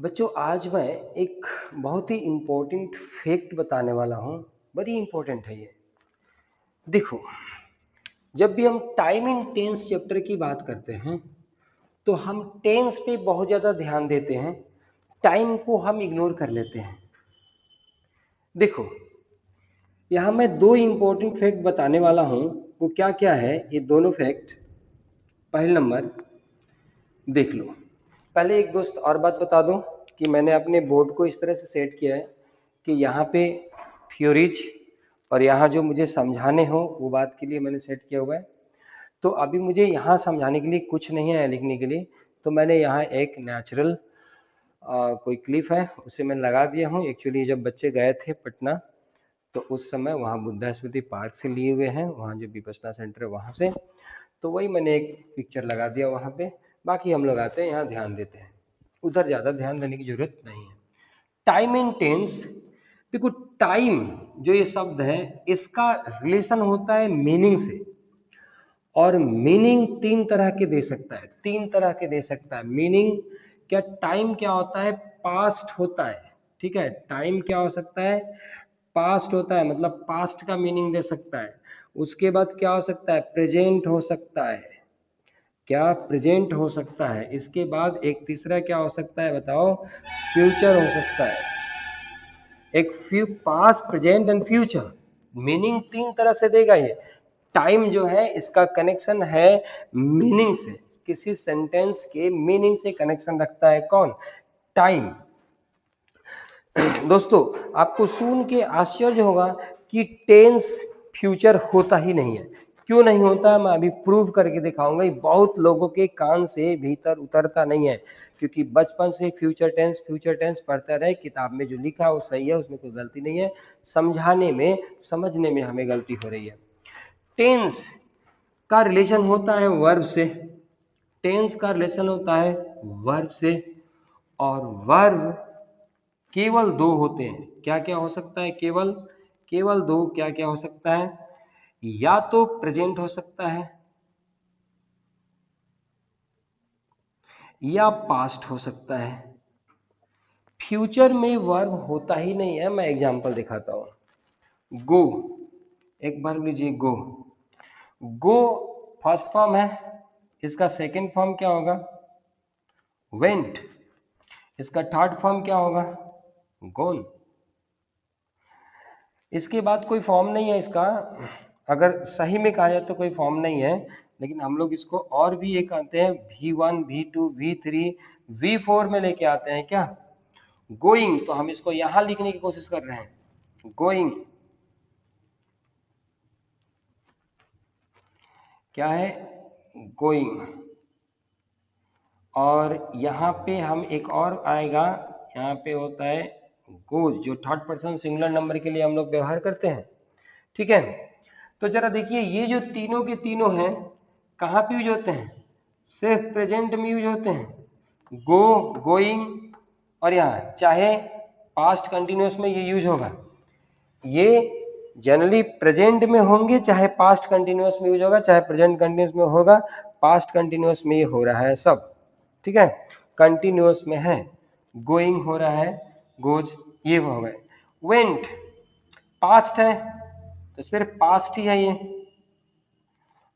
बच्चों आज मैं एक बहुत ही इम्पोर्टेंट फैक्ट बताने वाला हूँ। बड़ी इम्पोर्टेंट है ये। देखो, जब भी हम टाइम इन टेंस चैप्टर की बात करते हैं तो हम टेंस पे बहुत ज़्यादा ध्यान देते हैं, टाइम को हम इग्नोर कर लेते हैं। देखो, यहाँ मैं दो इम्पोर्टेंट फैक्ट बताने वाला हूँ। वो क्या क्या है ये दोनों फैक्ट। पहला नंबर देख लो। पहले एक दोस्त और बात बता दूं कि मैंने अपने बोर्ड को इस तरह से सेट किया है कि यहाँ पे थ्योरीज और यहाँ जो मुझे समझाने हो वो बात के लिए मैंने सेट किया हुआ है। तो अभी मुझे यहाँ समझाने के लिए कुछ नहीं है लिखने के लिए, तो मैंने यहाँ एक नेचुरल कोई क्लिप है उसे मैं लगा दिया हूँ। एक्चुअली जब बच्चे गए थे पटना तो उस समय वहाँ बुद्धा स्मृति पार्क से लिए हुए हैं, वहाँ जो विपश्यना सेंटर है वहाँ से, तो वही मैंने एक पिक्चर लगा दिया वहाँ पे। बाकी हम लोग आते हैं यहाँ ध्यान देते हैं, उधर ज़्यादा ध्यान देने की जरूरत नहीं है। Time and tense. देखो, टाइम जो ये शब्द है इसका रिलेशन होता है मीनिंग से, और मीनिंग तीन तरह के दे सकता है, तीन तरह के दे सकता है मीनिंग। क्या टाइम क्या होता है? पास्ट होता है। ठीक है, टाइम क्या हो सकता है? पास्ट होता है, मतलब पास्ट का मीनिंग दे सकता है। उसके बाद क्या हो सकता है? प्रेजेंट हो सकता है। क्या प्रेजेंट हो सकता है? इसके बाद एक तीसरा क्या हो सकता है बताओ? फ्यूचर हो सकता है। एक past, present and future, meaning तीन तरह से देगा ये। टाइम जो है इसका कनेक्शन है मीनिंग से, किसी सेंटेंस के मीनिंग से कनेक्शन रखता है कौन? टाइम। दोस्तों, आपको सुन के आश्चर्य होगा कि टेंस फ्यूचर होता ही नहीं है। क्यों नहीं होता? मैं अभी प्रूव करके दिखाऊंगा। बहुत लोगों के कान से भीतर उतरता नहीं है, क्योंकि बचपन से फ्यूचर टेंस पढ़ते रहे। किताब में जो लिखा है वो सही है, उसमें कोई गलती नहीं है, समझाने में समझने में हमें गलती हो रही है। टेंस का रिलेशन होता है वर्ब से। टेंस का रिलेशन होता है वर्ब से, और वर्ब केवल दो होते हैं। क्या क्या हो सकता है? केवल केवल दो। क्या क्या हो सकता है? या तो प्रेजेंट हो सकता है या पास्ट हो सकता है। फ्यूचर में वर्ब होता ही नहीं है। मैं एग्जांपल दिखाता हूं। गो, एक बार लीजिए। गो, गो फर्स्ट फॉर्म है, इसका सेकंड फॉर्म क्या होगा? वेंट। इसका थर्ड फॉर्म क्या होगा? गोन। इसके बाद कोई फॉर्म नहीं है इसका। अगर सही में कहा जाए तो कोई फॉर्म नहीं है, लेकिन हम लोग इसको और भी एक आते हैं V1 V2 V3 V4 में लेके आते हैं। क्या? गोइंग। तो हम इसको यहां लिखने की कोशिश कर रहे हैं, गोइंग। क्या है? गोइंग। और यहाँ पे हम एक और आएगा, यहाँ पे होता है गोज, जो थर्ड पर्सन सिंगुलर नंबर के लिए हम लोग व्यवहार करते हैं। ठीक है, तो जरा देखिए, ये जो तीनों के तीनों हैं कहाँ पे यूज होते हैं? सिर्फ प्रेजेंट में यूज होते हैं। गो, गोइंग, और यहाँ चाहे पास्ट कंटिन्यूस में ये यूज होगा। ये जनरली प्रेजेंट में होंगे, चाहे पास्ट कंटिन्यूस में यूज होगा, चाहे प्रेजेंट कंटिन्यूस में होगा। पास्ट कंटिन्यूस में ये हो रहा है सब। ठीक है, कंटिन्यूस में है, गोइंग हो रहा है, गोज, ये हो गए। वेंट पास्ट है, तो सिर्फ पास्ट ही है ये।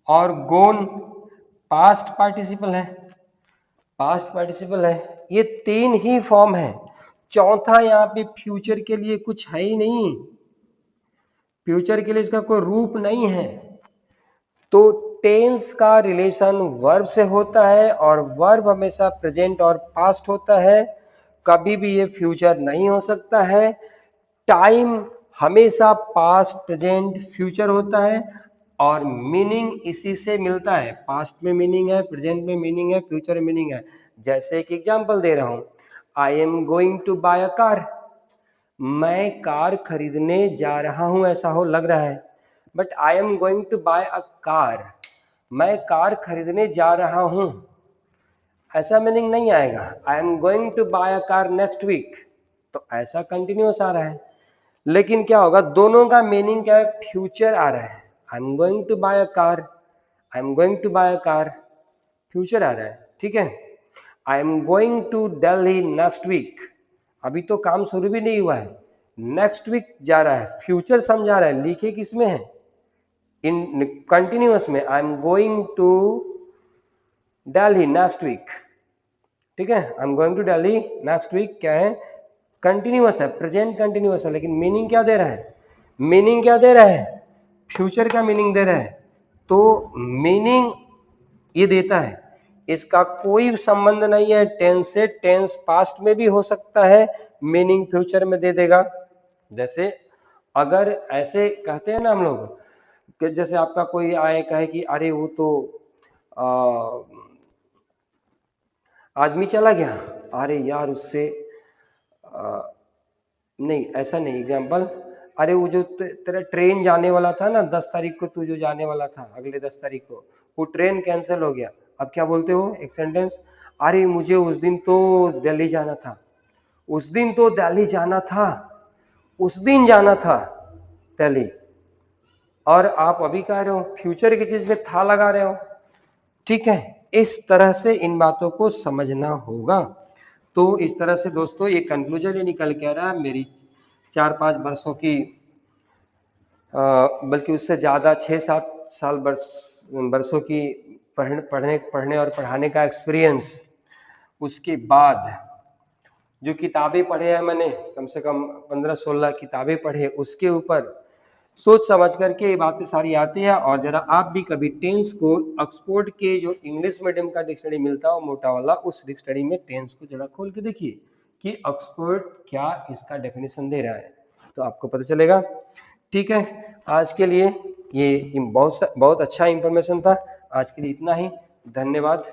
और गोन पास्ट पार्टिसिपल है, पास्ट पार्टिसिपल है। ये तीन ही फॉर्म है, चौथा यहाँ पे फ्यूचर के लिए कुछ है ही नहीं। फ्यूचर के लिए इसका कोई रूप नहीं है। तो टेंस का रिलेशन वर्ब से होता है, और वर्ब हमेशा प्रेजेंट और पास्ट होता है, कभी भी ये फ्यूचर नहीं हो सकता है। टाइम हमेशा पास्ट प्रेजेंट फ्यूचर होता है, और मीनिंग इसी से मिलता है। पास्ट में मीनिंग है, प्रेजेंट में मीनिंग है, फ्यूचर में मीनिंग है। जैसे एक एग्जांपल दे रहा हूं, I am going to buy a car. मैं कार खरीदने जा रहा हूं, ऐसा हो लग रहा है, but I am going to buy a car, मैं कार खरीदने जा रहा हूं, ऐसा मीनिंग नहीं आएगा। I am going to buy a car next week, तो ऐसा कंटिन्यूस आ रहा है। लेकिन क्या होगा? दोनों का मीनिंग क्या है? फ्यूचर आ रहा है। I am going to buy a car, I am going to buy a car, future आ रहा है। ठीक है, I am going to Delhi next week, अभी तो काम शुरू भी नहीं हुआ है, नेक्स्ट वीक जा रहा है, फ्यूचर समझा रहा है, लिखे किसमें है, इन कंटिन्यूअस में, I am going to Delhi next week, ठीक है, I am going to Delhi next week क्या है, कंटिन्यूअस है, प्रेजेंट कंटिन्यूअस है, लेकिन मीनिंग क्या दे रहा है, मीनिंग क्या दे रहा है, फ्यूचर का मीनिंग दे रहा है, तो मीनिंग ये देता है, इसका कोई संबंध नहीं है टेंस से, टेंस पास्ट में भी हो सकता है, मीनिंग फ्यूचर में दे देगा। जैसे अगर ऐसे कहते हैं ना हम लोग कि जैसे आपका कोई आए कहे कि अरे वो तो आदमी चला गया, अरे यार उससे नहीं ऐसा नहीं, एग्जाम्पल, अरे वो जो तेरा ट्रेन जाने वाला था ना 10 तारीख को, तू जो जाने वाला था अगले 10 तारीख को, वो ट्रेन कैंसिल हो गया, अब क्या बोलते हो एक सेंटेंस, अरे मुझे उस दिन तो दिल्ली जाना था, उस दिन तो दिल्ली जाना था, उस दिन जाना था दिल्ली, और आप अभी कह रहे हो फ्यूचर की चीज में था लगा रहे हो, ठीक है, इस तरह से इन बातों को समझना होगा। तो इस तरह से दोस्तों ये कंक्लूजन ये निकल के आ रहा है मेरी 4-5 वर्षों की, बल्कि उससे ज़्यादा 6-7 साल वर्षों की पढ़ने और पढ़ाने का एक्सपीरियंस, उसके बाद जो किताबें पढ़े हैं मैंने, कम से कम 15-16 किताबें पढ़े, उसके ऊपर सोच समझ करके ये बातें सारी आती है। और जरा आप भी कभी टेंस को ऑक्सफोर्ड के जो इंग्लिश मीडियम का डिक्शनरी मिलता है मोटा वाला, उस डिक्शनरी में टेंस को जरा खोल के देखिए कि ऑक्सफोर्ड क्या इसका डेफिनेशन दे रहा है, तो आपको पता चलेगा। ठीक है, आज के लिए ये बहुत अच्छा इंफॉर्मेशन था, आज के लिए इतना ही, धन्यवाद।